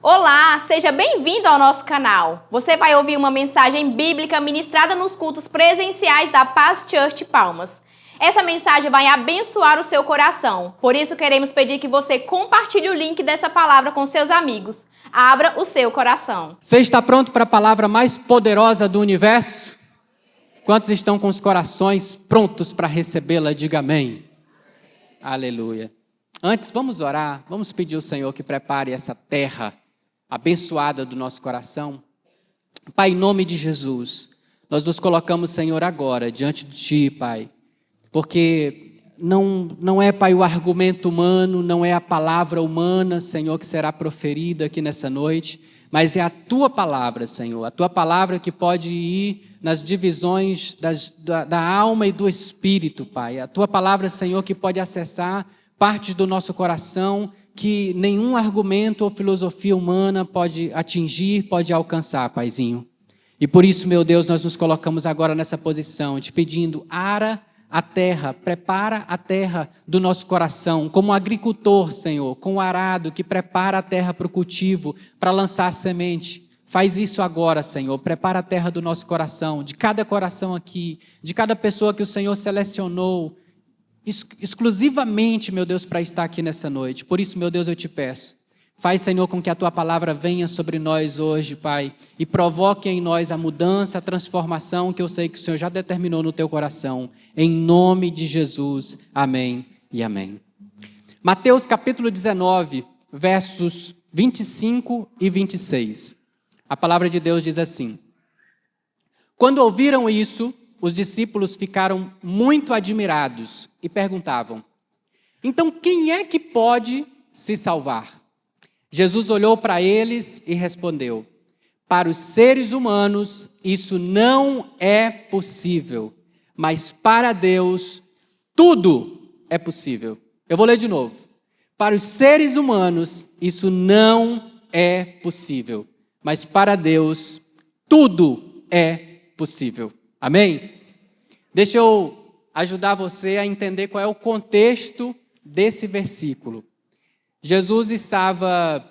Olá, seja bem-vindo ao nosso canal. Você vai ouvir uma mensagem bíblica ministrada nos cultos presenciais da Paz Church Palmas. Essa mensagem vai abençoar o seu coração. Por isso queremos pedir que você compartilhe o link dessa palavra com seus amigos. Abra o seu coração. Você está pronto para a palavra mais poderosa do universo? Quantos estão com os corações prontos para recebê-la? Diga amém. Aleluia. Antes, vamos orar. Vamos pedir ao Senhor que prepare essa terra abençoada do nosso coração. Pai, em nome de Jesus, nós nos colocamos, Senhor, agora diante de Ti, Pai, porque não é, Pai, o argumento humano, não é a palavra humana, Senhor, que será proferida aqui nessa noite, mas é a Tua palavra, Senhor, a Tua palavra que pode ir nas divisões da alma e do espírito, Pai, a Tua palavra, Senhor, que pode acessar partes do nosso coração que nenhum argumento ou filosofia humana pode atingir, pode alcançar, Paizinho. E por isso, meu Deus, nós nos colocamos agora nessa posição, te pedindo, ara a terra, prepara a terra do nosso coração, como um agricultor, Senhor, com o arado que prepara a terra para o cultivo, para lançar a semente. Faz isso agora, Senhor, prepara a terra do nosso coração, de cada coração aqui, de cada pessoa que o Senhor selecionou, exclusivamente, meu Deus, para estar aqui nessa noite. Por isso, meu Deus, eu te peço, faz, Senhor, com que a Tua palavra venha sobre nós hoje, Pai, e provoque em nós a mudança, a transformação que eu sei que o Senhor já determinou no Teu coração. Em nome de Jesus, amém e amém. Mateus capítulo 19, versos 25 e 26. A palavra de Deus diz assim: Quando ouviram isso, os discípulos ficaram muito admirados e perguntavam: então quem é que pode se salvar? Jesus olhou para eles e respondeu: para os seres humanos isso não é possível, mas para Deus tudo é possível. Eu vou ler de novo. Para os seres humanos isso não é possível, mas para Deus tudo é possível. Amém? Deixa eu ajudar você a entender qual é o contexto desse versículo. Jesus estava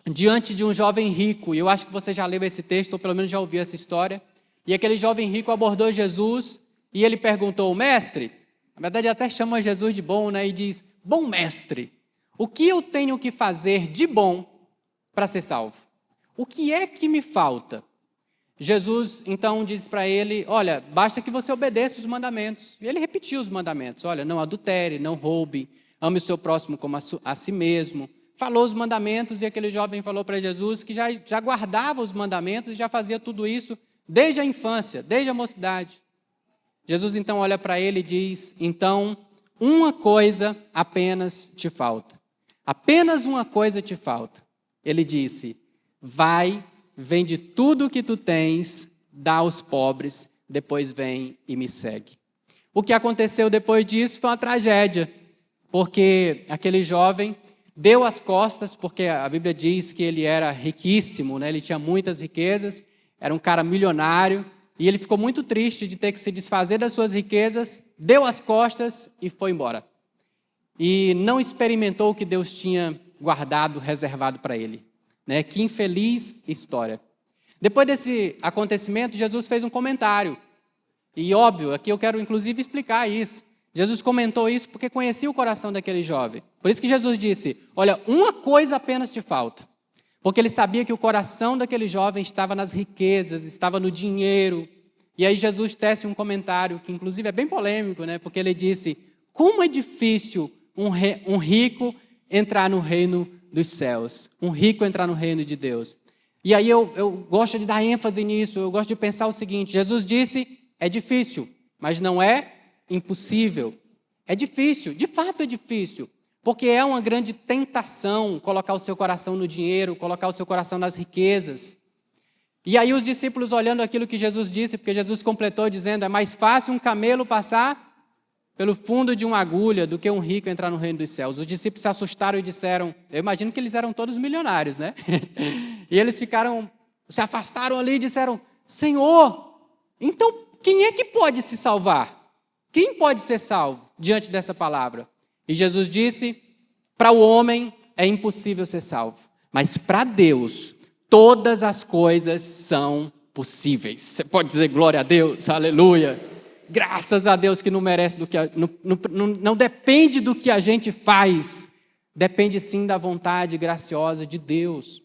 diante de um jovem rico, e eu acho que você já leu esse texto, ou pelo menos já ouviu essa história, e aquele jovem rico abordou Jesus, e ele perguntou: mestre, na verdade ele até chama Jesus de bom, né, e diz: bom mestre, o que eu tenho que fazer de bom para ser salvo? O que é que me falta? Jesus, então, disse para ele: olha, basta que você obedeça os mandamentos. E ele repetiu os mandamentos: olha, não adultere, não roube, ame o seu próximo como a si mesmo. Falou os mandamentos, e aquele jovem falou para Jesus que já guardava os mandamentos e já fazia tudo isso desde a infância, desde a mocidade. Jesus, então, olha para ele e diz: então, uma coisa apenas te falta. Apenas uma coisa te falta. Ele disse: vai, vende tudo o que tu tens, dá aos pobres, depois vem e me segue. O que aconteceu depois disso foi uma tragédia, porque aquele jovem deu as costas, porque a Bíblia diz que ele era riquíssimo, né? Ele tinha muitas riquezas, era um cara milionário, e ele ficou muito triste de ter que se desfazer das suas riquezas, deu as costas e foi embora. E não experimentou o que Deus tinha guardado, reservado para ele. Que infeliz história. Depois desse acontecimento, Jesus fez um comentário. E óbvio, aqui eu quero inclusive explicar isso. Jesus comentou isso porque conhecia o coração daquele jovem. Por isso que Jesus disse: olha, uma coisa apenas te falta. Porque ele sabia que o coração daquele jovem estava nas riquezas, estava no dinheiro. E aí Jesus tece um comentário que inclusive é bem polêmico, né? Porque ele disse: como é difícil um rico entrar no reino dos céus, um rico entrar no reino de Deus. E aí eu gosto de dar ênfase nisso, eu gosto de pensar o seguinte: Jesus disse, é difícil, mas não é impossível. É difícil, de fato é difícil, porque é uma grande tentação colocar o seu coração no dinheiro, colocar o seu coração nas riquezas. E aí os discípulos olhando aquilo que Jesus disse, porque Jesus completou dizendo: é mais fácil um camelo passar pelo fundo de uma agulha do que um rico entrar no reino dos céus. Os discípulos se assustaram e disseram, eu imagino que eles eram todos milionários, né? E eles se afastaram ali e disseram: Senhor, então quem é que pode se salvar? Quem pode ser salvo diante dessa palavra? E Jesus disse: para o homem é impossível ser salvo, Mas para Deus, todas as coisas são possíveis. Você pode dizer glória a Deus, aleluia. Graças a Deus que não merece do que não depende do que a gente faz, depende sim da vontade graciosa de Deus.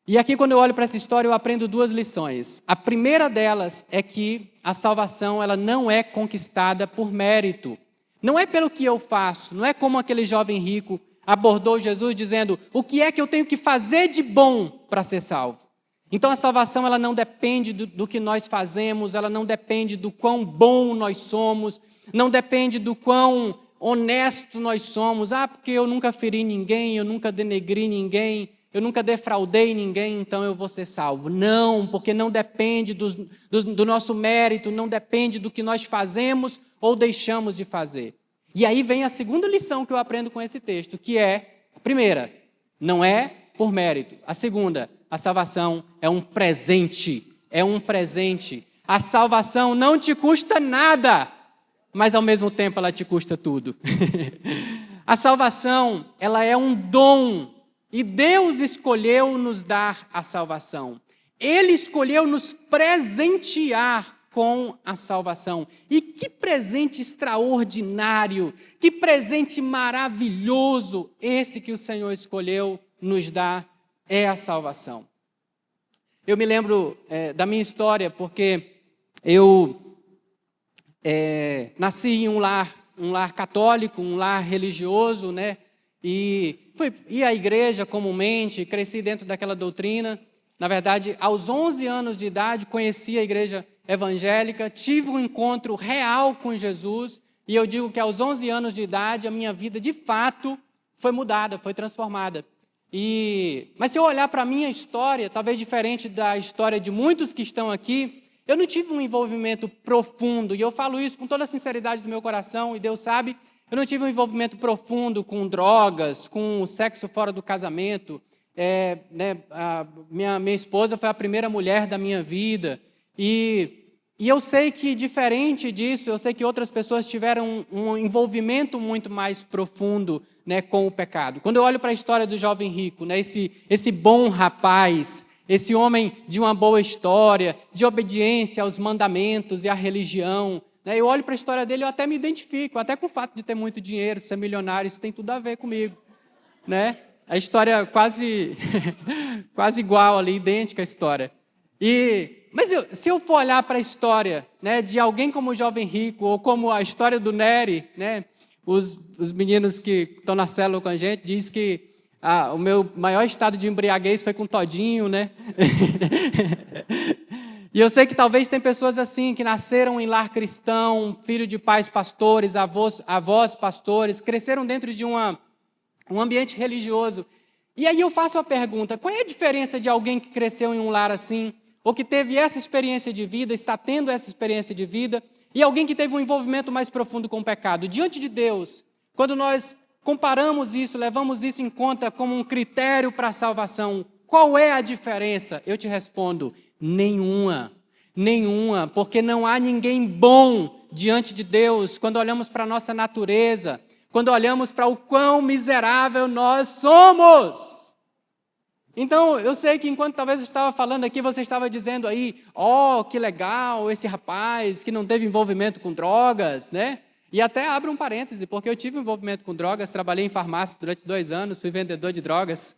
E aqui, quando eu olho para essa história, eu aprendo duas lições. A primeira delas é que a salvação ela não é conquistada por mérito. Não é pelo que eu faço, não é como aquele jovem rico abordou Jesus dizendo: o que é que eu tenho que fazer de bom para ser salvo? Então a salvação ela não depende do que nós fazemos, ela não depende do quão bom nós somos, não depende do quão honesto nós somos. Porque eu nunca feri ninguém, eu nunca denegri ninguém, eu nunca defraudei ninguém, então eu vou ser salvo. Não, porque não depende do nosso mérito, não depende do que nós fazemos ou deixamos de fazer. E aí vem a segunda lição que eu aprendo com esse texto, que é, a primeira, não é por mérito. A segunda, a salvação é um presente, é um presente. A salvação não te custa nada, mas ao mesmo tempo ela te custa tudo. A salvação, ela é um dom, e Deus escolheu nos dar a salvação. Ele escolheu nos presentear com a salvação. E que presente extraordinário, que presente maravilhoso esse que o Senhor escolheu nos dar, é a salvação. Eu me lembro da minha história, porque eu nasci em um lar católico, um lar religioso, né? Ia à igreja comumente, cresci dentro daquela doutrina. Na verdade, aos 11 anos de idade, conheci a igreja evangélica, tive um encontro real com Jesus, e eu digo que aos 11 anos de idade, a minha vida, de fato, foi mudada, foi transformada. Mas se eu olhar para a minha história, talvez diferente da história de muitos que estão aqui, eu não tive um envolvimento profundo, e eu falo isso com toda a sinceridade do meu coração, e Deus sabe, eu não tive um envolvimento profundo com drogas, com sexo fora do casamento. Minha esposa foi a primeira mulher da minha vida, e eu sei que, diferente disso, eu sei que outras pessoas tiveram um envolvimento muito mais profundo, né, com o pecado. Quando eu olho para a história do jovem rico, né, esse bom rapaz, esse homem de uma boa história, de obediência aos mandamentos e à religião, né, eu olho para a história dele e eu até me identifico, até com o fato de ter muito dinheiro, ser milionário, isso tem tudo a ver comigo, né? A história quase igual ali, idêntica à história. Mas se eu for olhar para a história, né, de alguém como o jovem rico, ou como a história do Nery, né, os meninos que estão na célula com a gente dizem que o meu maior estado de embriaguez foi com Todinho, né? E eu sei que talvez tem pessoas assim, que nasceram em lar cristão, filho de pais pastores, avós pastores, cresceram dentro de um ambiente religioso. E aí eu faço a pergunta: qual é a diferença de alguém que cresceu em um lar assim, ou que teve essa experiência de vida, está tendo essa experiência de vida, e alguém que teve um envolvimento mais profundo com o pecado? Diante de Deus, quando nós comparamos isso, levamos isso em conta como um critério para a salvação, qual é a diferença? Eu te respondo: nenhuma. Nenhuma, porque não há ninguém bom diante de Deus quando olhamos para a nossa natureza, quando olhamos para o quão miserável nós somos. Então, eu sei que enquanto talvez eu estava falando aqui, você estava dizendo aí: que legal, esse rapaz que não teve envolvimento com drogas, né? E até abro um parêntese, porque eu tive envolvimento com drogas, trabalhei em farmácia durante 2 anos, fui vendedor de drogas.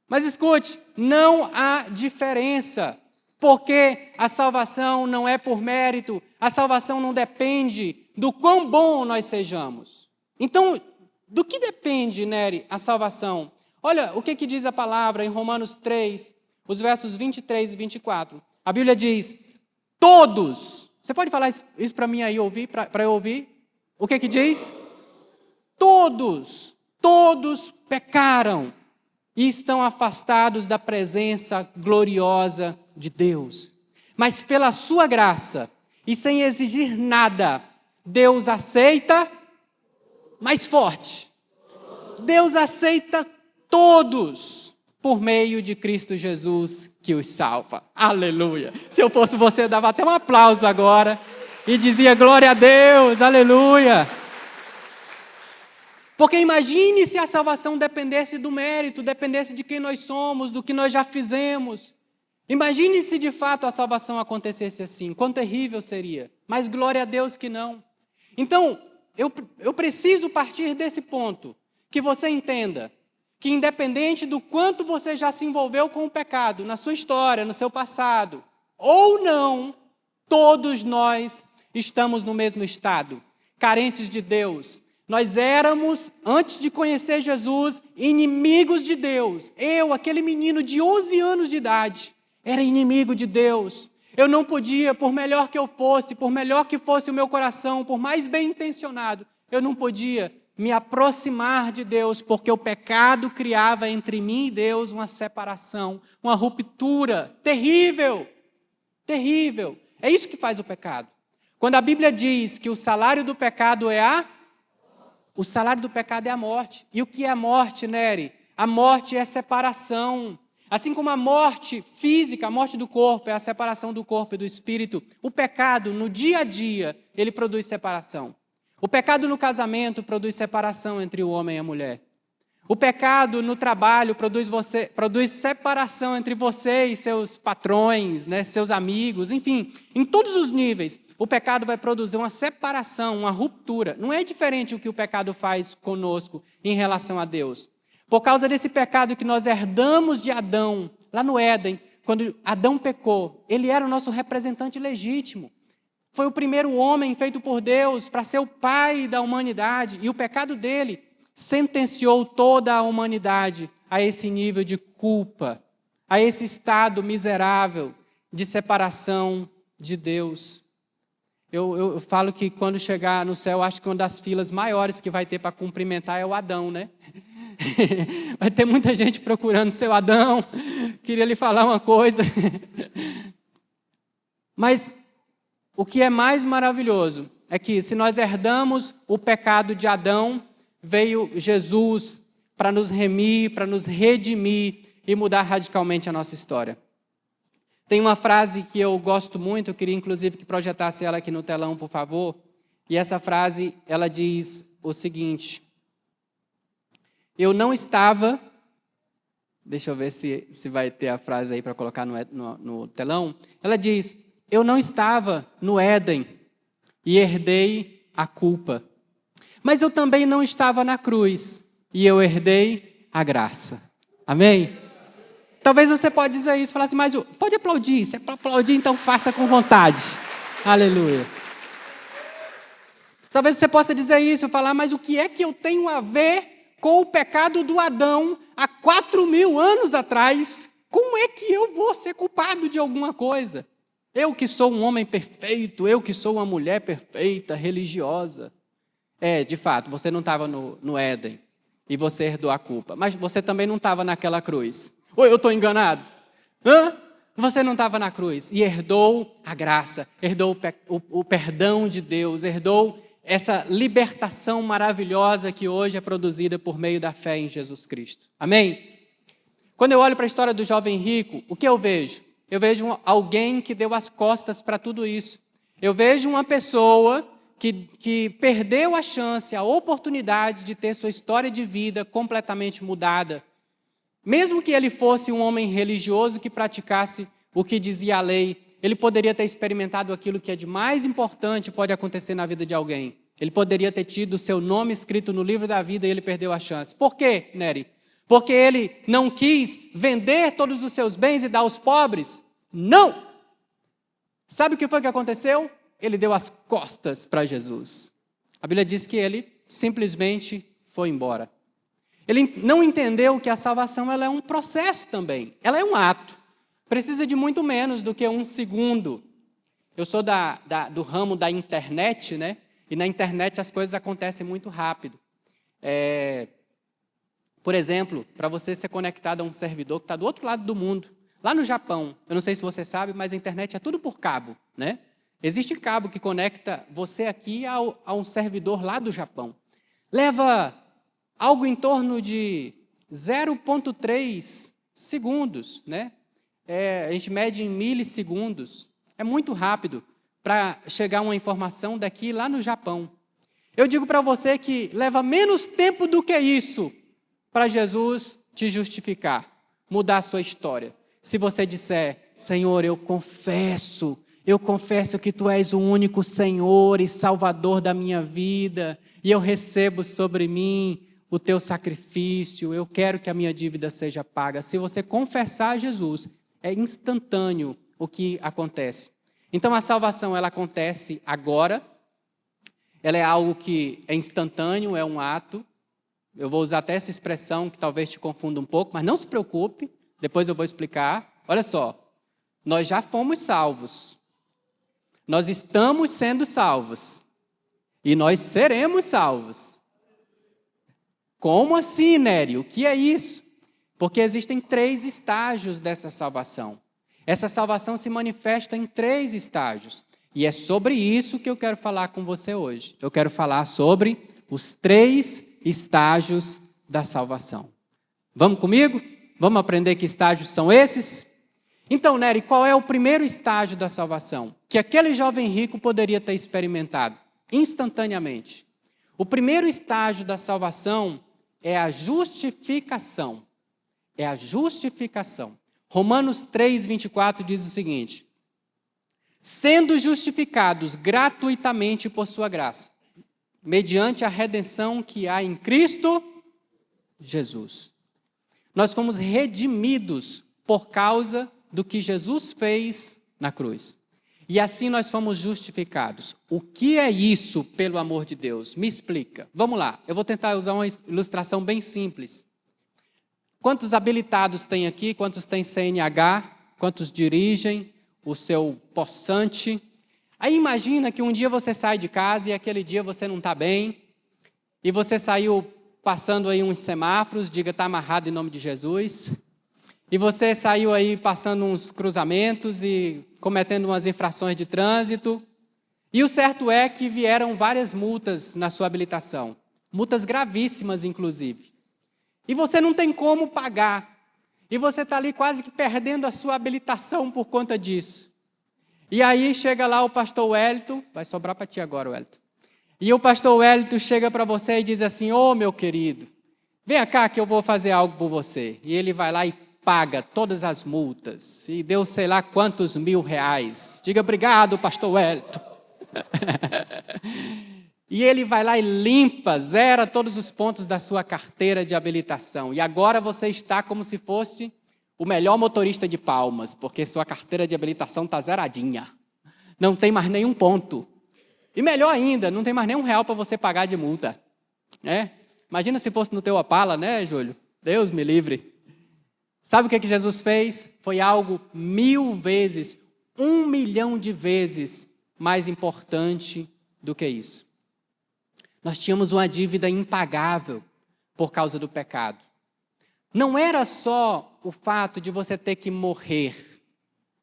Mas escute, não há diferença, porque a salvação não é por mérito, a salvação não depende do quão bom nós sejamos. Então, do que depende, Nery, a salvação? Olha o que diz a palavra em Romanos 3, os versos 23 e 24. A Bíblia diz: todos, você pode falar isso para mim aí, para eu ouvir? O que diz? Todos pecaram e estão afastados da presença gloriosa de Deus. Mas pela sua graça e sem exigir nada, Deus aceita, mais forte, Deus aceita todos por meio de Cristo Jesus que os salva. Aleluia! Se eu fosse você, eu dava até um aplauso agora e dizia glória a Deus, aleluia! Porque imagine se a salvação dependesse do mérito, dependesse de quem nós somos, do que nós já fizemos. Imagine se de fato a salvação acontecesse assim, quão terrível seria. Mas glória a Deus que não. Então, eu preciso partir desse ponto, que você entenda que independente do quanto você já se envolveu com o pecado, na sua história, no seu passado, ou não, todos nós estamos no mesmo estado, carentes de Deus. Nós éramos, antes de conhecer Jesus, inimigos de Deus. Eu, aquele menino de 11 anos de idade, era inimigo de Deus. Eu não podia, por melhor que eu fosse, por melhor que fosse o meu coração, por mais bem intencionado, eu não podia me aproximar de Deus, porque o pecado criava entre mim e Deus uma separação, uma ruptura terrível, terrível. É isso que faz o pecado. Quando a Bíblia diz que o salário do pecado é o salário do pecado é a morte. E o que é a morte, Nery? A morte é separação. Assim como a morte física, a morte do corpo, é a separação do corpo e do espírito, o pecado, no dia a dia, ele produz separação. O pecado no casamento produz separação entre o homem e a mulher. O pecado no trabalho produz separação entre você e seus patrões, né, seus amigos, enfim, em todos os níveis. O pecado vai produzir uma separação, uma ruptura. Não é diferente o que o pecado faz conosco em relação a Deus. Por causa desse pecado que nós herdamos de Adão, lá no Éden, quando Adão pecou, ele era o nosso representante legítimo. Foi o primeiro homem feito por Deus para ser o pai da humanidade. E o pecado dele sentenciou toda a humanidade a esse nível de culpa, a esse estado miserável de separação de Deus. Eu falo que quando chegar no céu, acho que uma das filas maiores que vai ter para cumprimentar é o Adão, né? Vai ter muita gente procurando seu Adão, queria lhe falar uma coisa. Mas o que é mais maravilhoso é que se nós herdamos o pecado de Adão, veio Jesus para nos remir, para nos redimir e mudar radicalmente a nossa história. Tem uma frase que eu gosto muito, eu queria inclusive que projetasse ela aqui no telão, por favor. E essa frase, ela diz o seguinte: eu não estava... Deixa eu ver se vai ter a frase aí para colocar no telão. Ela diz: eu não estava no Éden e herdei a culpa. Mas eu também não estava na cruz e eu herdei a graça. Amém? Talvez você pode dizer isso, falar assim, mas pode aplaudir. Se é para aplaudir, então faça com vontade. Aleluia. Talvez você possa dizer isso, falar, mas o que é que eu tenho a ver com o pecado do Adão há 4.000 anos atrás? Como é que eu vou ser culpado de alguma coisa? Eu que sou um homem perfeito, eu que sou uma mulher perfeita, religiosa. De fato, você não estava no Éden e você herdou a culpa. Mas você também não estava naquela cruz. Ou eu estou enganado? Você não estava na cruz e herdou a graça, herdou o perdão de Deus, herdou essa libertação maravilhosa que hoje é produzida por meio da fé em Jesus Cristo. Amém? Quando eu olho para a história do jovem rico, o que eu vejo? Eu vejo alguém que deu as costas para tudo isso. Eu vejo uma pessoa que perdeu a chance, a oportunidade de ter sua história de vida completamente mudada. Mesmo que ele fosse um homem religioso que praticasse o que dizia a lei, ele poderia ter experimentado aquilo que é de mais importante pode acontecer na vida de alguém. Ele poderia ter tido o seu nome escrito no livro da vida e ele perdeu a chance. Por quê, Nery? Porque ele não quis vender todos os seus bens e dar aos pobres? Não! Sabe o que foi que aconteceu? Ele deu as costas para Jesus. A Bíblia diz que ele simplesmente foi embora. Ele não entendeu que a salvação ela é um processo também. Ela é um ato. Precisa de muito menos do que um segundo. Eu sou do ramo da internet, né? E na internet as coisas acontecem muito rápido. Por exemplo, para você ser conectado a um servidor que está do outro lado do mundo, lá no Japão, eu não sei se você sabe, mas a internet é tudo por cabo, né? Existe cabo que conecta você aqui a um servidor lá do Japão. Leva algo em torno de 0,3 segundos, né? A gente mede em milissegundos. É muito rápido para chegar uma informação daqui lá no Japão. Eu digo para você que leva menos tempo do que isso para Jesus te justificar, mudar a sua história. Se você disser, Senhor, eu confesso que Tu és o único Senhor e Salvador da minha vida, e eu recebo sobre mim o Teu sacrifício, eu quero que a minha dívida seja paga. Se você confessar a Jesus, é instantâneo o que acontece. Então a salvação, ela acontece agora, ela é algo que é instantâneo, é um ato. Eu vou usar até essa expressão que talvez te confunda um pouco, mas não se preocupe, depois eu vou explicar. Olha só, nós já fomos salvos, nós estamos sendo salvos e nós seremos salvos. Como assim, Nério? O que é isso? Porque existem 3 estágios dessa salvação. Essa salvação se manifesta em 3 estágios. E é sobre isso que eu quero falar com você hoje. Eu quero falar sobre os 3 estágios da salvação. Vamos comigo? Vamos aprender que estágios são esses? Então, Nery, qual é o primeiro estágio da salvação? Que aquele jovem rico poderia ter experimentado instantaneamente. O primeiro estágio da salvação é a justificação. É a justificação. Romanos 3:24 diz o seguinte: sendo justificados gratuitamente por sua graça, mediante a redenção que há em Cristo Jesus. Nós fomos redimidos por causa do que Jesus fez na cruz. E assim nós fomos justificados. O que é isso, pelo amor de Deus? Me explica. Vamos lá, eu vou tentar usar uma ilustração bem simples. Quantos habilitados tem aqui? Quantos têm CNH? Quantos dirigem o seu possante? Aí imagina que um dia você sai de casa e aquele dia você não está bem, e você saiu passando aí uns semáforos, diga, está amarrado em nome de Jesus, e você saiu aí passando uns cruzamentos e cometendo umas infrações de trânsito, e o certo é que vieram várias multas na sua habilitação, multas gravíssimas inclusive, e você não tem como pagar, e você está ali quase que perdendo a sua habilitação por conta disso. E aí chega lá o pastor Wellington, vai sobrar para ti agora, Wellington. E o pastor Wellington chega para você e diz assim, ô meu querido, vem cá que eu vou fazer algo por você. E ele vai lá e paga todas as multas, e deu sei lá quantos R$1.000. Diga obrigado, pastor Wellington. E ele vai lá e limpa, zera todos os pontos da sua carteira de habilitação. E agora você está como se fosse o melhor motorista de Palmas, porque sua carteira de habilitação está zeradinha. Não tem mais nenhum ponto. E melhor ainda, não tem mais nenhum R$1 para você pagar de multa. Imagina se fosse no teu Opala, né, Júlio? Deus me livre. Sabe o que Jesus fez? Foi algo 1000 vezes, 1 milhão de vezes mais importante do que isso. Nós tínhamos uma dívida impagável por causa do pecado. Não era só o fato de você ter que morrer,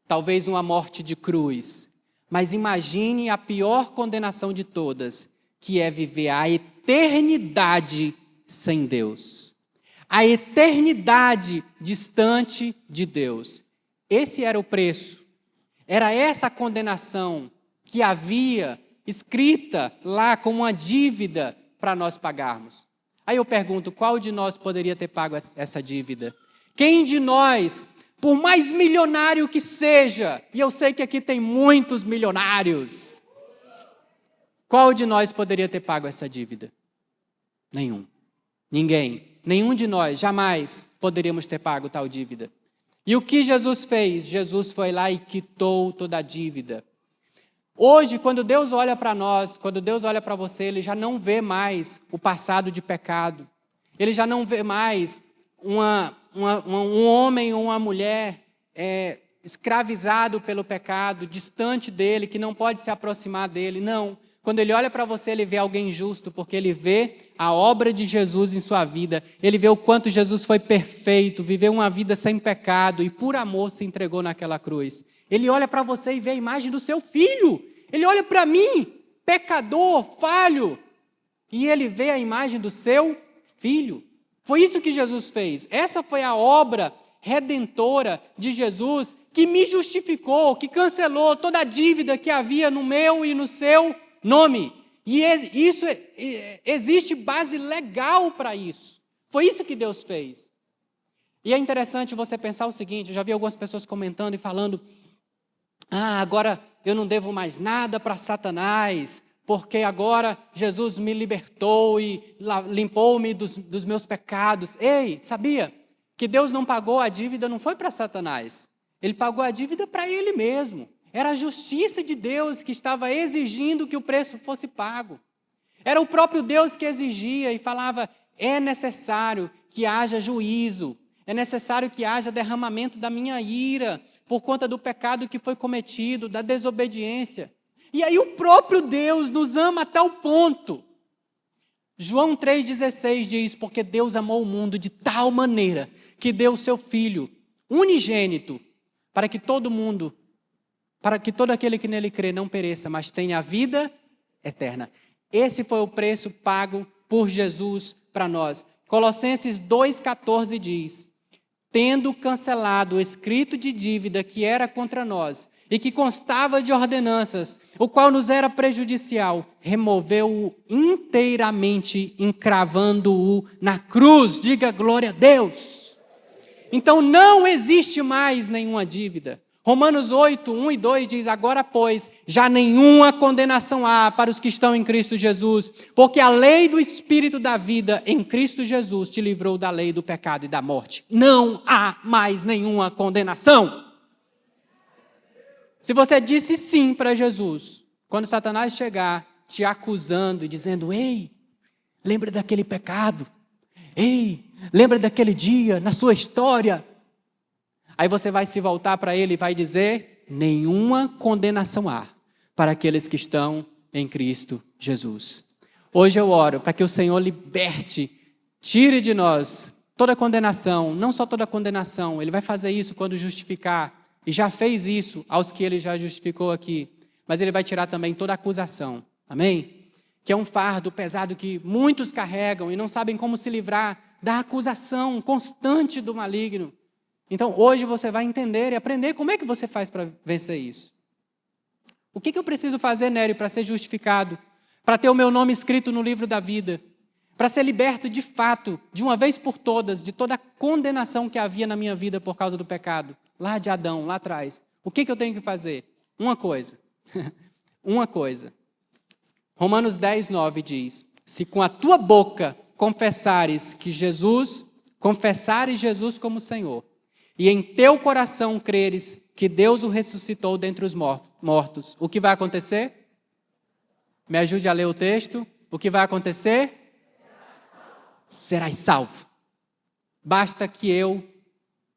talvez uma morte de cruz, mas imagine a pior condenação de todas, que é viver a eternidade sem Deus. A eternidade distante de Deus. Esse era o preço. Era essa a condenação que havia escrita lá como uma dívida para nós pagarmos. Aí eu pergunto, qual de nós poderia ter pago essa dívida? Quem de nós, por mais milionário que seja, e eu sei que aqui tem muitos milionários, qual de nós poderia ter pago essa dívida? Nenhum. Ninguém. Nenhum de nós, jamais poderíamos ter pago tal dívida. E o que Jesus fez? Jesus foi lá e quitou toda a dívida. Hoje, quando Deus olha para nós, quando Deus olha para você, Ele já não vê mais o passado de pecado. Ele já não vê mais um homem ou uma mulher escravizado pelo pecado, distante dele, que não pode se aproximar dele. Não. Quando Ele olha para você, Ele vê alguém justo, porque Ele vê a obra de Jesus em sua vida. Ele vê o quanto Jesus foi perfeito, viveu uma vida sem pecado e por amor se entregou naquela cruz. Ele olha para você e vê a imagem do seu filho. Ele olha para mim, pecador, falho, e ele vê a imagem do seu filho. Foi isso que Jesus fez. Essa foi a obra redentora de Jesus que me justificou, que cancelou toda a dívida que havia no meu e no seu nome. E existe base legal para isso. Foi isso que Deus fez. E é interessante você pensar o seguinte, eu já vi algumas pessoas comentando e falando, agora eu não devo mais nada para Satanás, porque agora Jesus me libertou e limpou-me dos meus pecados. Ei, sabia que Deus não pagou a dívida, não foi para Satanás. Ele pagou a dívida para Ele mesmo. Era a justiça de Deus que estava exigindo que o preço fosse pago. Era o próprio Deus que exigia e falava, é necessário que haja juízo, é necessário que haja derramamento da minha ira por conta do pecado que foi cometido, da desobediência. E aí o próprio Deus nos ama a tal ponto. João 3,16 diz, porque Deus amou o mundo de tal maneira que deu o seu Filho unigênito para que todo aquele que nele crê não pereça, mas tenha a vida eterna. Esse foi o preço pago por Jesus para nós. Colossenses 2,14 diz, tendo cancelado o escrito de dívida que era contra nós e que constava de ordenanças, o qual nos era prejudicial, removeu-o inteiramente, encravando-o na cruz. Diga glória a Deus. Então não existe mais nenhuma dívida. Romanos 8, 1 e 2 diz, agora, pois, já nenhuma condenação há para os que estão em Cristo Jesus, porque a lei do Espírito da vida em Cristo Jesus te livrou da lei do pecado e da morte. Não há mais nenhuma condenação. Se você disse sim para Jesus, quando Satanás chegar te acusando e dizendo, ei, lembra daquele pecado? Ei, lembra daquele dia na sua história? Aí você vai se voltar para ele e vai dizer, nenhuma condenação há para aqueles que estão em Cristo Jesus. Hoje eu oro para que o Senhor liberte, tire de nós toda condenação, não só toda condenação, Ele vai fazer isso quando justificar, e já fez isso aos que Ele já justificou aqui, mas Ele vai tirar também toda acusação, amém? Que é um fardo pesado que muitos carregam e não sabem como se livrar da acusação constante do maligno. Então, hoje você vai entender e aprender como é que você faz para vencer isso. O que eu preciso fazer, Nery, para ser justificado? Para ter o meu nome escrito no livro da vida? Para ser liberto de fato, de uma vez por todas, de toda a condenação que havia na minha vida por causa do pecado? Lá de Adão, lá atrás. O que eu tenho que fazer? Uma coisa. Uma coisa. Romanos 10, 9 diz, se com a tua boca confessares Jesus como Senhor, e em teu coração creres que Deus o ressuscitou dentre os mortos, o que vai acontecer? Me ajude a ler o texto. O que vai acontecer? Serás salvo. Basta que eu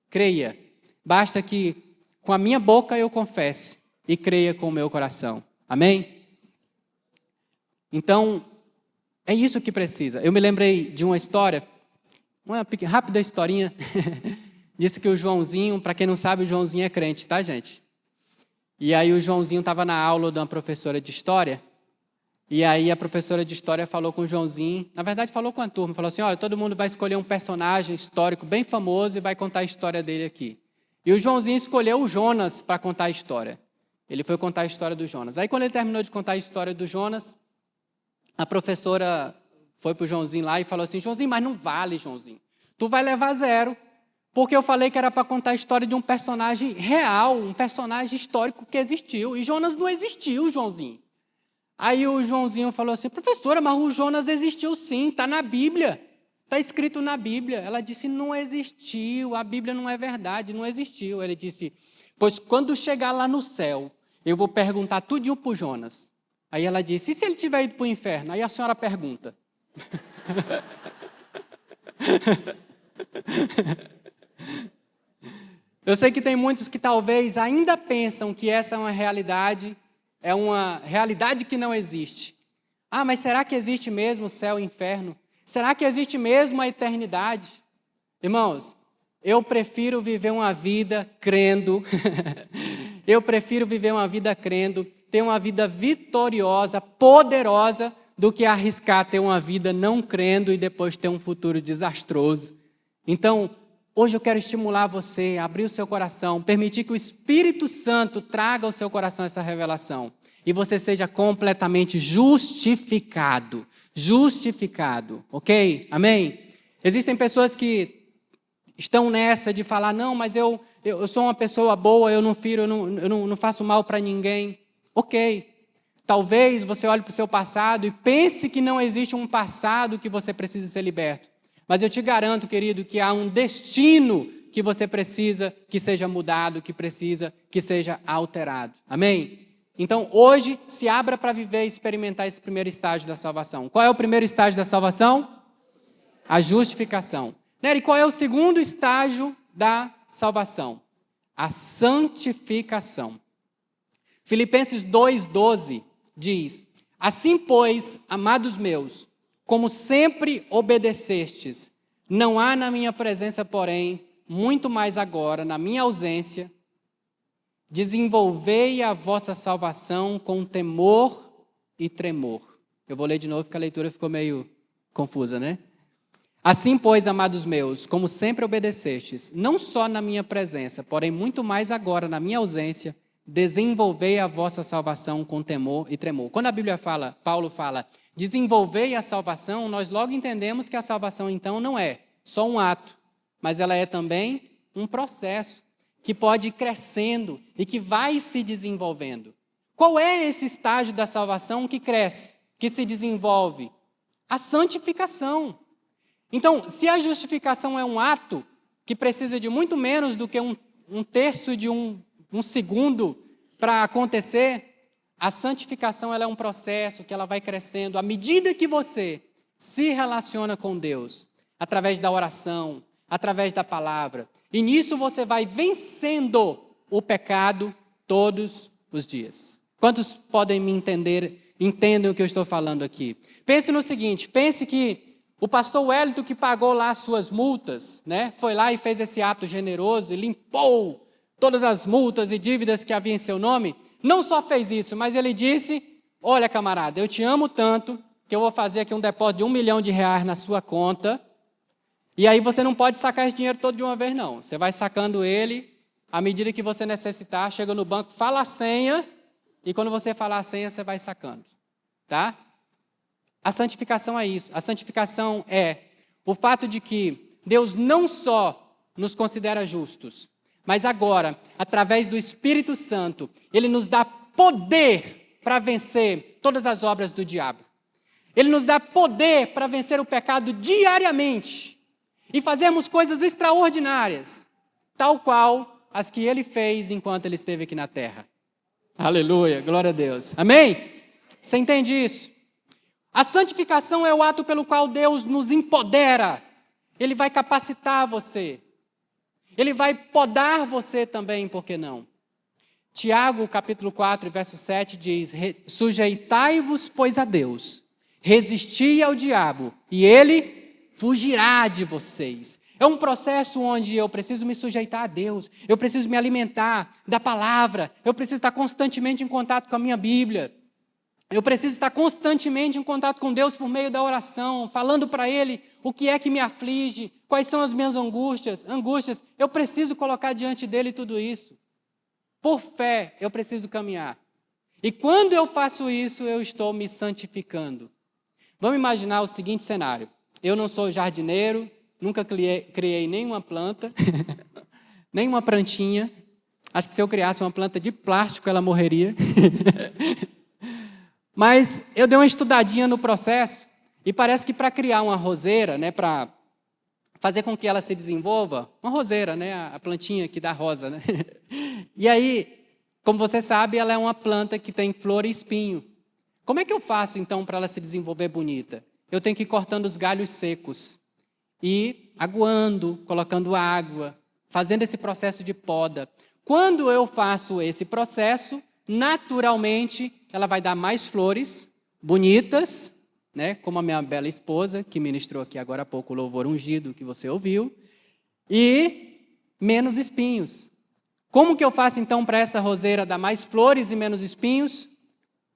creia. Basta que com a minha boca eu confesse e creia com o meu coração. Amém? Então, é isso que precisa. Eu me lembrei de uma história, uma rápida historinha. Disse que o Joãozinho, para quem não sabe, o Joãozinho é crente, tá, gente? E aí o Joãozinho estava na aula de uma professora de história, e aí a professora de história falou com o Joãozinho, na verdade falou com a turma, falou assim, olha, todo mundo vai escolher um personagem histórico bem famoso e vai contar a história dele aqui. E o Joãozinho escolheu o Jonas para contar a história. Ele foi contar a história do Jonas. Aí quando ele terminou de contar a história do Jonas, a professora foi para o Joãozinho lá e falou assim, Joãozinho, mas não vale, Joãozinho. Tu vai levar 0. Porque eu falei que era para contar a história de um personagem real, um personagem histórico que existiu. E Jonas não existiu, Joãozinho. Aí o Joãozinho falou assim, professora, mas o Jonas existiu sim, está na Bíblia. Está escrito na Bíblia. Ela disse, não existiu, a Bíblia não é verdade, não existiu. Ele disse, pois quando chegar lá no céu, eu vou perguntar tudinho para o Jonas. Aí ela disse, e se ele tiver ido para o inferno? Aí a senhora pergunta. Eu sei que tem muitos que talvez ainda pensam que essa é uma realidade que não existe. Ah, mas será que existe mesmo o céu e o inferno? Será que existe mesmo a eternidade? Irmãos, eu prefiro viver uma vida crendo, ter uma vida vitoriosa, poderosa, do que arriscar ter uma vida não crendo e depois ter um futuro desastroso. Então, hoje eu quero estimular você a abrir o seu coração, permitir que o Espírito Santo traga ao seu coração essa revelação. e você seja completamente justificado. Justificado, ok? Amém? Existem pessoas que estão nessa de falar, não, mas eu sou uma pessoa boa, eu não firo, eu não faço mal para ninguém. Ok. Talvez você olhe para o seu passado e pense que não existe um passado que você precisa ser liberto. Mas eu te garanto, querido, que há um destino que você precisa que seja mudado, que precisa que seja alterado. Amém? Então, hoje, se abra para viver e experimentar esse primeiro estágio da salvação. Qual é o primeiro estágio da salvação? A justificação. E qual é o segundo estágio da salvação? A santificação. Filipenses 2,12 diz: assim, pois, amados meus, como sempre obedecestes, não há na minha presença, porém, muito mais agora, na minha ausência, desenvolvei a vossa salvação com temor e tremor. Eu vou ler de novo, porque a leitura ficou meio confusa, né? Assim, pois, amados meus, como sempre obedecestes, não só na minha presença, porém muito mais agora na minha ausência, desenvolvei a vossa salvação com temor e tremor. Quando a Bíblia fala, Paulo fala, desenvolvei a salvação, nós logo entendemos que a salvação, então, não é só um ato, mas ela é também um processo que pode ir crescendo e que vai se desenvolvendo. Qual é esse estágio da salvação que cresce, que se desenvolve? A santificação. Então, se a justificação é um ato que precisa de muito menos do que um terço de um segundo para acontecer, a santificação ela é um processo que ela vai crescendo à medida que você se relaciona com Deus, através da oração, através da palavra. E nisso você vai vencendo o pecado todos os dias. Quantos podem me entender, entendem o que eu estou falando aqui? Pense no seguinte, pense que o pastor Wellington, que pagou lá as suas multas, né, foi lá e fez esse ato generoso e limpou todas as multas e dívidas que havia em seu nome. Não só fez isso, mas ele disse, olha, camarada, eu te amo tanto que eu vou fazer aqui um depósito de R$1 milhão na sua conta, e aí você não pode sacar esse dinheiro todo de uma vez, não. Você vai sacando ele, à medida que você necessitar, chega no banco, fala a senha, e quando você falar a senha, você vai sacando. Tá? A santificação é isso. A santificação é o fato de que Deus não só nos considera justos, mas agora, através do Espírito Santo, Ele nos dá poder para vencer todas as obras do diabo. Ele nos dá poder para vencer o pecado diariamente e fazermos coisas extraordinárias, tal qual as que Ele fez enquanto Ele esteve aqui na terra. Aleluia, glória a Deus. Amém? Você entende isso? A santificação é o ato pelo qual Deus nos empodera. Ele vai capacitar você. Ele vai podar você também, por que não? Tiago, capítulo 4, verso 7, diz, sujeitai-vos, pois, a Deus, resisti ao diabo, e ele fugirá de vocês. É um processo onde eu preciso me sujeitar a Deus, eu preciso me alimentar da palavra, eu preciso estar constantemente em contato com a minha Bíblia. Eu preciso estar constantemente em contato com Deus por meio da oração, falando para Ele o que é que me aflige, quais são as minhas angústias. Eu preciso colocar diante dEle tudo isso. Por fé, eu preciso caminhar. E quando eu faço isso, eu estou me santificando. Vamos imaginar o seguinte cenário. Eu não sou jardineiro, nunca criei nenhuma planta, nenhuma plantinha. Acho que se eu criasse uma planta de plástico, ela morreria. Mas eu dei uma estudadinha no processo e parece que para criar uma roseira, né, para fazer com que ela se desenvolva, uma roseira, né, a plantinha que dá rosa, né? E aí, como você sabe, ela é uma planta que tem flor e espinho. Como é que eu faço então para ela se desenvolver bonita? Eu tenho que ir cortando os galhos secos e aguando, colocando água, fazendo esse processo de poda. Quando eu faço esse processo, naturalmente, ela vai dar mais flores bonitas, né? Como a minha bela esposa, que ministrou aqui agora há pouco o louvor ungido que você ouviu, e menos espinhos. Como que eu faço então para essa roseira dar mais flores e menos espinhos?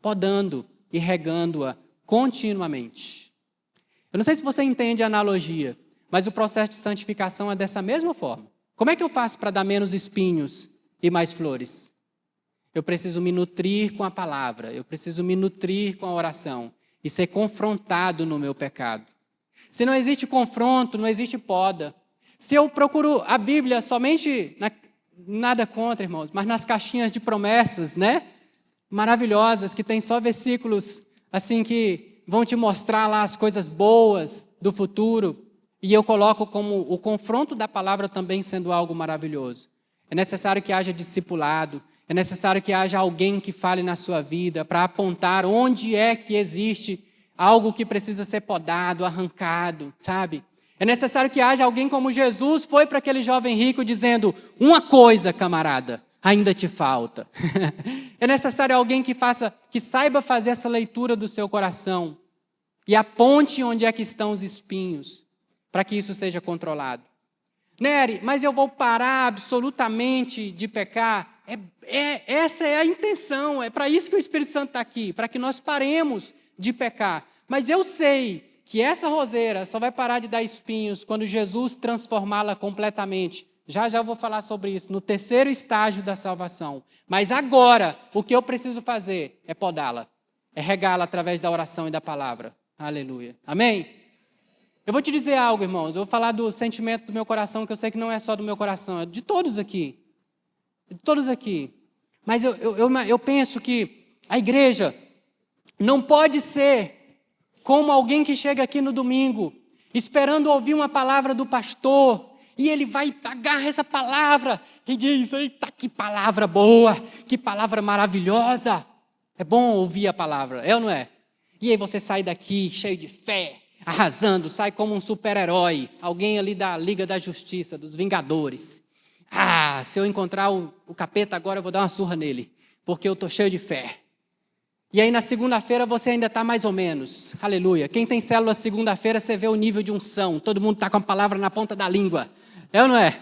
Podando e regando-a continuamente. Eu não sei se você entende a analogia, mas o processo de santificação é dessa mesma forma. Como é que eu faço para dar menos espinhos e mais flores? eu preciso me nutrir com a palavra, eu preciso me nutrir com a oração e ser confrontado no meu pecado. Se não existe confronto, não existe poda. Se eu procuro a Bíblia somente, nada contra, irmãos, mas nas caixinhas de promessas, né? Maravilhosas, que tem só versículos assim que vão te mostrar lá as coisas boas do futuro, e eu coloco como o confronto da palavra também sendo algo maravilhoso. É necessário que haja discipulado, é necessário que haja alguém que fale na sua vida para apontar onde é que existe algo que precisa ser podado, arrancado, sabe? É necessário que haja alguém como Jesus foi para aquele jovem rico dizendo: uma coisa, camarada, ainda te falta. É necessário alguém que saiba fazer essa leitura do seu coração e aponte onde é que estão os espinhos, para que isso seja controlado. Nery, mas eu vou parar absolutamente de pecar? Essa é a intenção, é para isso que o Espírito Santo está aqui, para que nós paremos de pecar. Mas eu sei que essa roseira só vai parar de dar espinhos quando Jesus transformá-la completamente. Já eu vou falar sobre isso, no terceiro estágio da salvação. Mas agora, o que eu preciso fazer é podá-la, é regá-la através da oração e da palavra. Aleluia. Amém? Eu vou te dizer algo, irmãos, eu vou falar do sentimento do meu coração, que eu sei que não é só do meu coração, é de todos aqui. De todos aqui. Mas eu penso que a igreja não pode ser como alguém que chega aqui no domingo, esperando ouvir uma palavra do pastor, e ele vai, agarra essa palavra e diz: eita, que palavra boa, que palavra maravilhosa. É bom ouvir a palavra, é ou não é? E aí você sai daqui cheio de fé, arrasando, sai como um super-herói, alguém ali da Liga da Justiça, dos Vingadores. Ah, se eu encontrar o capeta agora, eu vou dar uma surra nele, porque eu estou cheio de fé. E aí na segunda-feira você ainda está mais ou menos. Aleluia. Quem tem célula segunda-feira, você vê o nível de unção. Todo mundo está com a palavra na ponta da língua. É ou não é?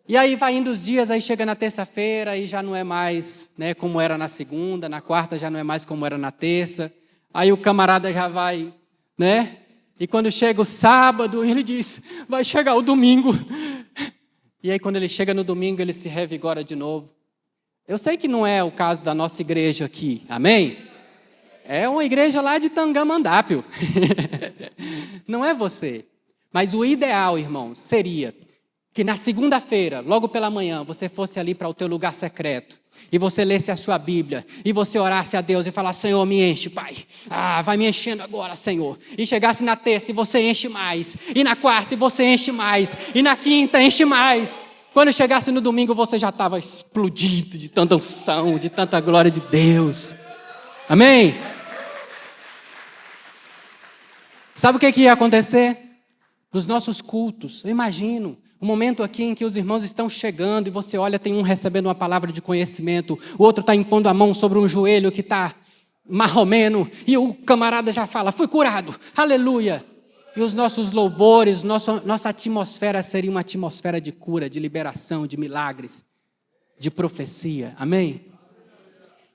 E aí vai indo os dias, aí chega na terça-feira e já não é mais, né, como era na segunda, na quarta já não é mais como era na terça. Aí o camarada já vai, né? E quando chega o sábado, ele diz: vai chegar o domingo. E aí quando ele chega no domingo, ele se revigora de novo. Eu sei que não é o caso da nossa igreja aqui, amém? É uma igreja lá de Tangamandápio. Não é você. Mas o ideal, irmãos, seria que na segunda-feira, logo pela manhã, você fosse ali para o teu lugar secreto e você lesse a sua Bíblia e você orasse a Deus e falasse: Senhor, me enche, Pai. Vai me enchendo agora, Senhor. E chegasse na terça e você enche mais. E na quarta e você enche mais. E na quinta enche mais. Quando chegasse no domingo, você já estava explodido de tanta unção, de tanta glória de Deus. Amém? Sabe o que ia acontecer? Nos nossos cultos, eu imagino, um momento aqui em que os irmãos estão chegando e você olha, tem um recebendo uma palavra de conhecimento, o outro está impondo a mão sobre um joelho que está marromeno, e o camarada já fala: fui curado, aleluia. E os nossos louvores, nossa atmosfera seria uma atmosfera de cura, de liberação, de milagres, de profecia. Amém?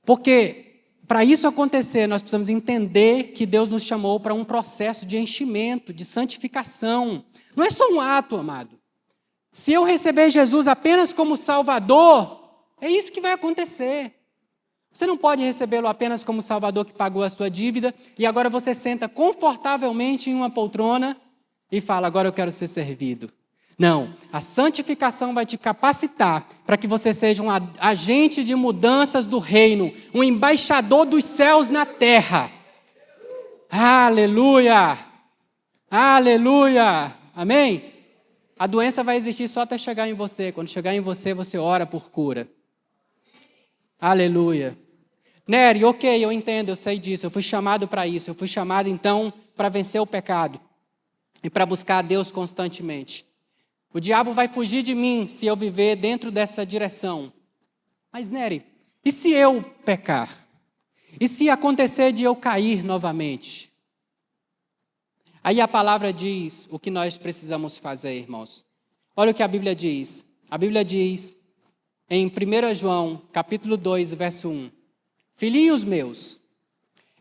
Porque para isso acontecer, nós precisamos entender que Deus nos chamou para um processo de enchimento, de santificação. Não é só um ato, amado. Se eu receber Jesus apenas como Salvador, é isso que vai acontecer. Você não pode recebê-lo apenas como Salvador que pagou a sua dívida e agora você senta confortavelmente em uma poltrona e fala: agora eu quero ser servido. Não, a santificação vai te capacitar para que você seja um agente de mudanças do reino, um embaixador dos céus na terra. Aleluia! Aleluia! Amém? A doença vai existir só até chegar em você. Quando chegar em você, você ora por cura. Aleluia! Nery, ok, eu entendo, eu sei disso, eu fui chamado para isso, eu fui chamado então para vencer o pecado e para buscar a Deus constantemente. O diabo vai fugir de mim se eu viver dentro dessa direção. Mas Nery, e se eu pecar? E se acontecer de eu cair novamente? Aí a palavra diz o que nós precisamos fazer, irmãos. Olha o que a Bíblia diz. A Bíblia diz em 1 João, capítulo 2, verso 1. Filhinhos meus,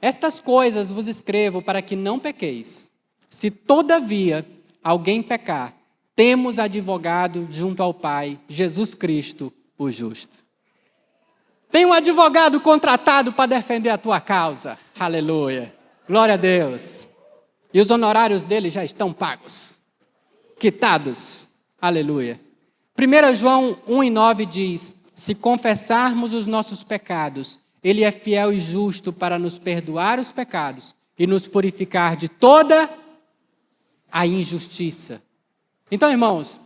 estas coisas vos escrevo para que não pequeis. Se todavia alguém pecar, temos advogado junto ao Pai, Jesus Cristo, o justo. Tem um advogado contratado para defender a tua causa. Aleluia. Glória a Deus. E os honorários dele já estão pagos, quitados. Aleluia. 1 João 1:9 diz: se confessarmos os nossos pecados, Ele é fiel e justo para nos perdoar os pecados e nos purificar de toda a injustiça. Então, irmãos,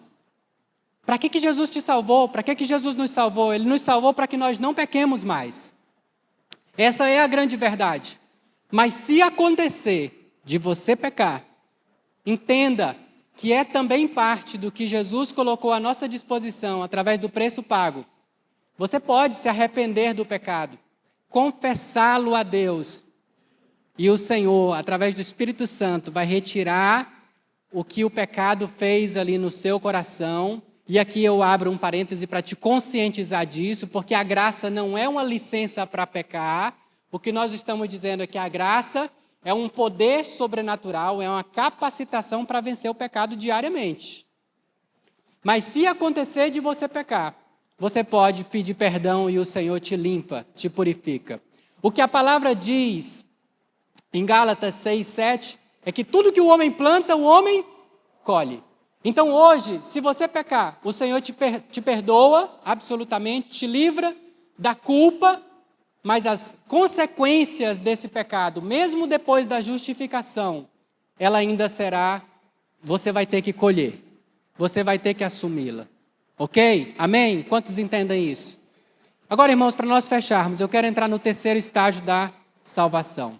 para que Jesus te salvou? Para que Jesus nos salvou? Ele nos salvou para que nós não pequemos mais. Essa é a grande verdade. Mas se acontecer de você pecar, entenda que é também parte do que Jesus colocou à nossa disposição através do preço pago. Você pode se arrepender do pecado, confessá-lo a Deus, e o Senhor, através do Espírito Santo, vai retirar o que o pecado fez ali no seu coração. E aqui eu abro um parêntese para te conscientizar disso, porque a graça não é uma licença para pecar. O que nós estamos dizendo é que a graça é um poder sobrenatural, é uma capacitação para vencer o pecado diariamente. Mas se acontecer de você pecar, você pode pedir perdão e o Senhor te limpa, te purifica. O que a palavra diz em Gálatas 6:7 é que tudo que o homem planta, o homem colhe. Então hoje, se você pecar, o Senhor te perdoa absolutamente, te livra da culpa, mas as consequências desse pecado, mesmo depois da justificação, ela ainda será, você vai ter que colher, você vai ter que assumi-la. Ok? Amém? Quantos entendem isso? Agora, irmãos, para nós fecharmos, eu quero entrar no terceiro estágio da salvação.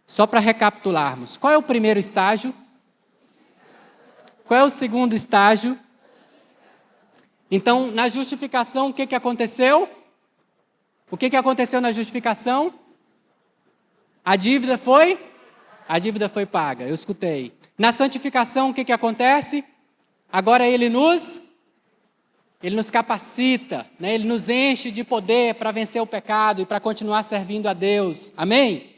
Só para recapitularmos. Qual é o primeiro estágio? Qual é o segundo estágio? Então, na justificação, o que aconteceu? O que aconteceu na justificação? A dívida foi paga, eu escutei. Na santificação, o que acontece? Agora Ele nos capacita, né? Ele nos enche de poder para vencer o pecado e para continuar servindo a Deus. Amém?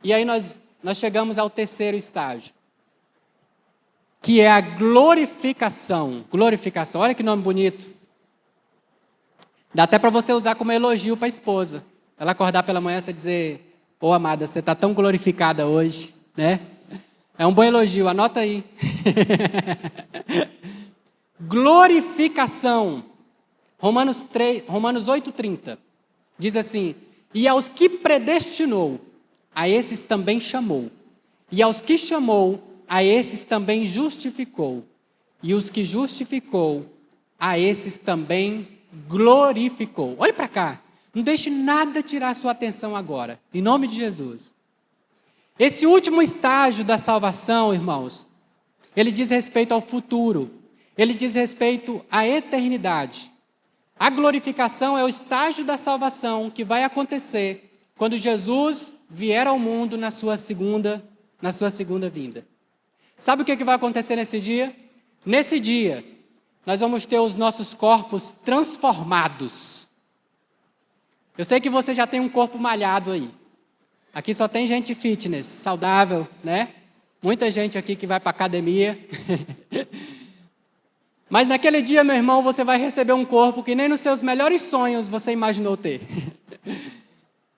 E aí nós chegamos ao terceiro estágio, que é a glorificação. Glorificação, olha que nome bonito. Dá até para você usar como elogio para a esposa. Ela acordar pela manhã e dizer: ô amada, você está tão glorificada hoje, né? É um bom elogio, anota aí. Glorificação. Romanos 8:30 diz assim: e aos que predestinou, a esses também chamou. E aos que chamou, a esses também justificou. E os que justificou, a esses também glorificou. Olhe para cá. Não deixe nada tirar sua atenção agora. Em nome de Jesus. Esse último estágio da salvação, irmãos, ele diz respeito ao futuro. Ele diz respeito à eternidade. A glorificação é o estágio da salvação que vai acontecer quando Jesus vier ao mundo na sua segunda vinda. Sabe o que vai acontecer nesse dia? Nesse dia, nós vamos ter os nossos corpos transformados. Eu sei que você já tem um corpo malhado aí. Aqui só tem gente fitness, saudável, né? Muita gente aqui que vai para a academia. Mas naquele dia, meu irmão, você vai receber um corpo que nem nos seus melhores sonhos você imaginou ter.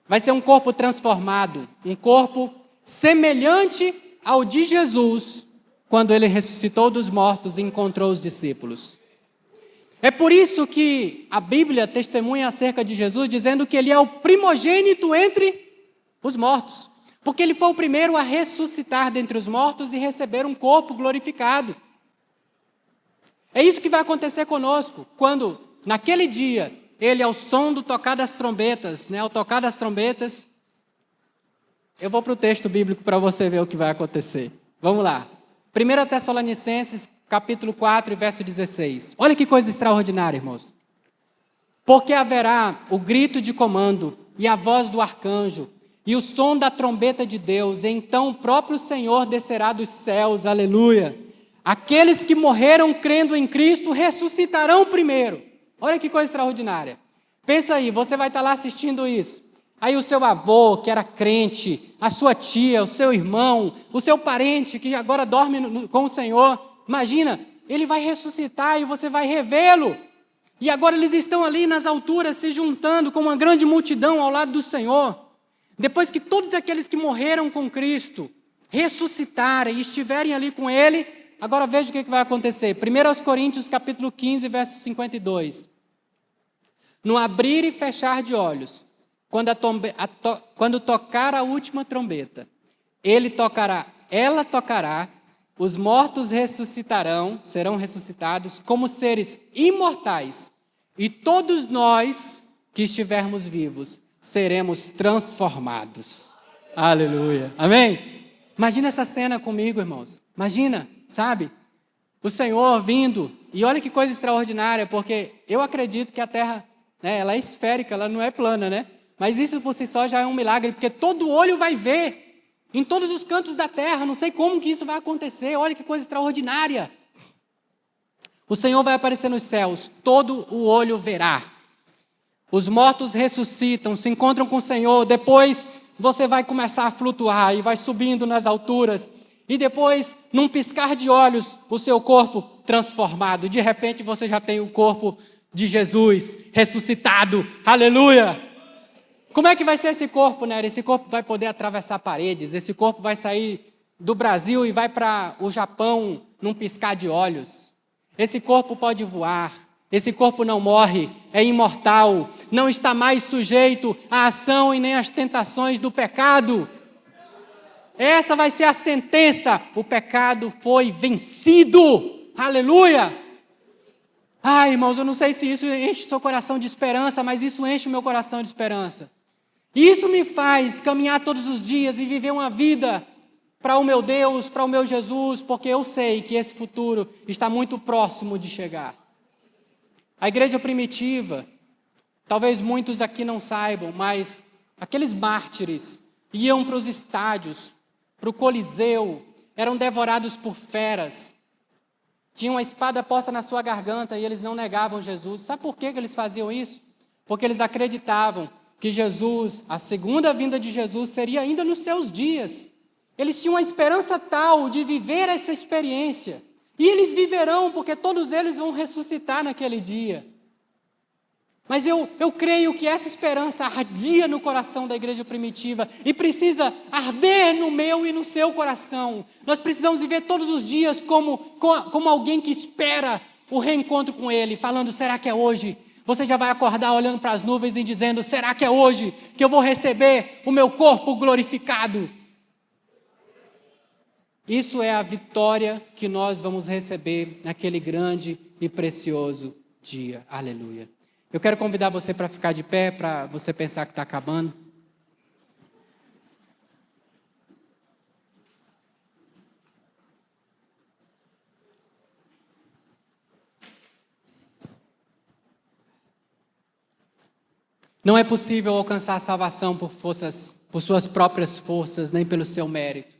Vai ser um corpo transformado, um corpo semelhante ao de Jesus, quando ele ressuscitou dos mortos e encontrou os discípulos. É por isso que a Bíblia testemunha acerca de Jesus, dizendo que ele é o primogênito entre os mortos, porque ele foi o primeiro a ressuscitar dentre os mortos e receber um corpo glorificado. É isso que vai acontecer conosco, quando, naquele dia, ele, ao som do tocar das trombetas, né, ao tocar das trombetas, eu vou para o texto bíblico para você ver o que vai acontecer. Vamos lá. 1 Tessalonicenses, capítulo 4, verso 16. Olha que coisa extraordinária, irmãos. Porque haverá o grito de comando e a voz do arcanjo e o som da trombeta de Deus, e então o próprio Senhor descerá dos céus, aleluia. Aqueles que morreram crendo em Cristo ressuscitarão primeiro. Olha que coisa extraordinária. Pensa aí, você vai estar lá assistindo isso. Aí o seu avô, que era crente, a sua tia, o seu irmão, o seu parente, que agora dorme com o Senhor, imagina, ele vai ressuscitar e você vai revê-lo. E agora eles estão ali nas alturas se juntando com uma grande multidão ao lado do Senhor. Depois que todos aqueles que morreram com Cristo ressuscitarem e estiverem ali com Ele, agora veja o que vai acontecer. 1 Coríntios capítulo 15, verso 52. No abrir e fechar de olhos, quando tocar a última trombeta, ela tocará, os mortos ressuscitarão, serão ressuscitados como seres imortais, e todos nós que estivermos vivos seremos transformados. Aleluia. Amém? Imagina essa cena comigo, irmãos. Imagina, sabe? O Senhor vindo, e olha que coisa extraordinária, porque eu acredito que a terra, né, ela é esférica, ela não é plana, né? Mas isso por si só já é um milagre, porque todo olho vai ver, em todos os cantos da terra. Não sei como que isso vai acontecer, olha que coisa extraordinária. O Senhor vai aparecer nos céus, todo o olho verá. Os mortos ressuscitam, se encontram com o Senhor, depois você vai começar a flutuar e vai subindo nas alturas. E depois, num piscar de olhos, o seu corpo transformado. De repente você já tem o corpo de Jesus ressuscitado. Aleluia! Como é que vai ser esse corpo, né? Esse corpo vai poder atravessar paredes, esse corpo vai sair do Brasil e vai para o Japão num piscar de olhos. Esse corpo pode voar, esse corpo não morre, é imortal, não está mais sujeito à ação e nem às tentações do pecado. Essa vai ser a sentença, o pecado foi vencido. Aleluia! Ai, irmãos, eu não sei se isso enche o seu coração de esperança, mas isso enche o meu coração de esperança. E isso me faz caminhar todos os dias e viver uma vida para o meu Deus, para o meu Jesus, porque eu sei que esse futuro está muito próximo de chegar. A igreja primitiva, talvez muitos aqui não saibam, mas aqueles mártires iam para os estádios, para o Coliseu, eram devorados por feras, tinham a espada posta na sua garganta e eles não negavam Jesus. Sabe por que eles faziam isso? Porque eles acreditavam que Jesus, a segunda vinda de Jesus, seria ainda nos seus dias. Eles tinham uma esperança tal de viver essa experiência. E eles viverão, porque todos eles vão ressuscitar naquele dia. Mas eu creio que essa esperança ardia no coração da igreja primitiva e precisa arder no meu e no seu coração. Nós precisamos viver todos os dias como alguém que espera o reencontro com Ele, falando, será que é hoje? Você já vai acordar olhando para as nuvens e dizendo, será que é hoje que eu vou receber o meu corpo glorificado? Isso é a vitória que nós vamos receber naquele grande e precioso dia. Aleluia. Eu quero convidar você para ficar de pé, para você pensar que está acabando. Não é possível alcançar a salvação por suas próprias forças, nem pelo seu mérito.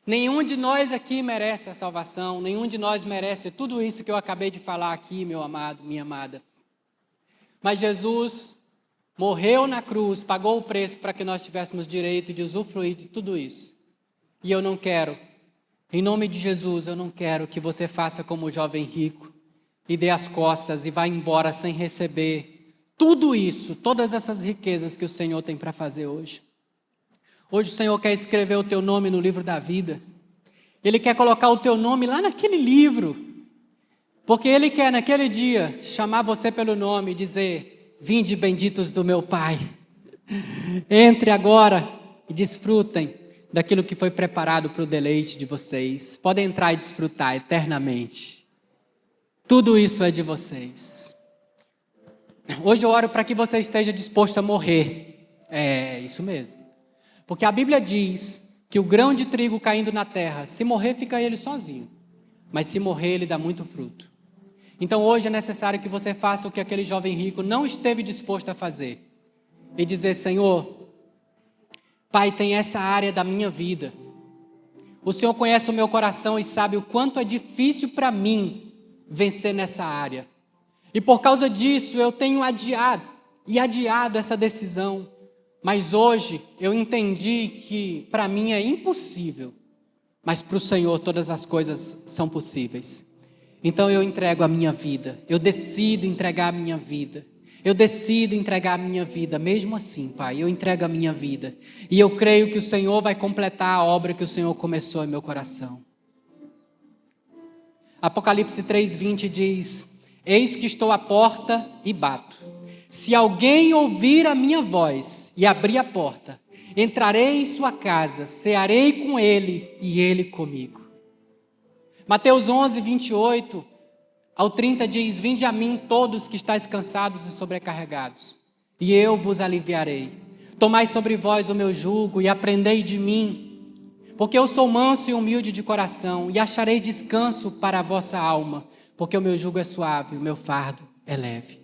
Nenhum de nós aqui merece a salvação, nenhum de nós merece tudo isso que eu acabei de falar aqui, meu amado, minha amada. Mas Jesus morreu na cruz, pagou o preço para que nós tivéssemos direito de usufruir de tudo isso. E eu não quero, em nome de Jesus, eu não quero que você faça como o jovem rico e dê as costas e vá embora sem receber tudo isso, todas essas riquezas que o Senhor tem para fazer hoje. Hoje o Senhor quer escrever o teu nome no livro da vida. Ele quer colocar o teu nome lá naquele livro. Porque Ele quer naquele dia chamar você pelo nome e dizer, vinde benditos do meu Pai. Entre agora e desfrutem daquilo que foi preparado para o deleite de vocês. Podem entrar e desfrutar eternamente. Tudo isso é de vocês. Hoje eu oro para que você esteja disposto a morrer. É, isso mesmo. Porque a Bíblia diz que o grão de trigo caindo na terra, se morrer, fica ele sozinho. Mas se morrer, ele dá muito fruto. Então hoje é necessário que você faça o que aquele jovem rico não esteve disposto a fazer. E dizer, Senhor, Pai, tem essa área da minha vida. O Senhor conhece o meu coração e sabe o quanto é difícil para mim vencer nessa área. E por causa disso eu tenho adiado essa decisão. Mas hoje eu entendi que para mim é impossível. Mas para o Senhor todas as coisas são possíveis. Então eu entrego a minha vida, eu decido entregar a minha vida. Eu decido entregar a minha vida, mesmo assim, Pai, eu entrego a minha vida. E eu creio que o Senhor vai completar a obra que o Senhor começou em meu coração. Apocalipse 3:20 diz: eis que estou à porta e bato. Se alguém ouvir a minha voz e abrir a porta, entrarei em sua casa, cearei com ele e ele comigo. Mateus 11:28 ao 30 diz: vinde a mim todos que estáis cansados e sobrecarregados, e eu vos aliviarei. Tomai sobre vós o meu jugo e aprendei de mim, porque eu sou manso e humilde de coração, e acharei descanso para a vossa alma, porque o meu jugo é suave, o meu fardo é leve.